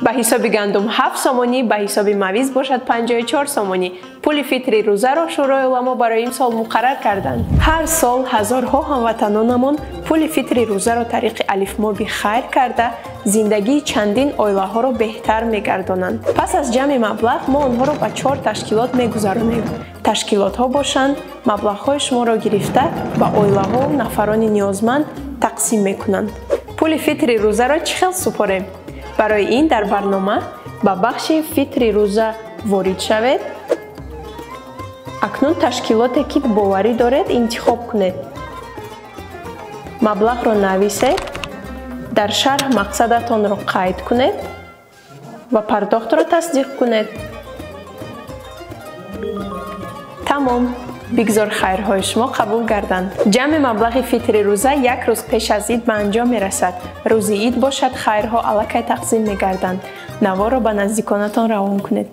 ба ҳисоби гандум 7 сомонӣ, ба ҳисоби мавиз бошад 54 сомонӣ. Пули фитри рӯзаро шӯрои уламо барои имсол муқаррар карданд. Ҳар сол ҳазорҳо ҳамватанонамон пули фитри рӯзаро тариқи алифмоби хайр карда, зиндагии чандин оилаҳоро беҳтар мегардонанд. Пас аз ҷамъи маблағ мо онҳоро ба 4 ташкилот мегузаронем. Ташкилотҳо бошанд, маблағҳои шуморо гирифта ба оилаҳо нафарони ниёзманд тақсим мекунанд. Пули фитри рӯзаро чӣ хел супорем? Барои ин дар барнома ба бахши фитри рӯза ворид шавед. Акнун ташкилоте ки боварӣ доред интихоб кунед. Маблағро нависед, дар шарҳ мақсадатонро қайд кунед ва пардохтро тасдиқ кунед. Тамом, бигзор хайрҳои шумо қабул гарданд. ҷамъи маблағи фитри рӯза як рӯз пеш аз ид ба анҷом мерасад. Рӯзи ид бошад, хайрҳо аллакай тақсим мегарданд. Наворо ба наздиконатон равон кунед.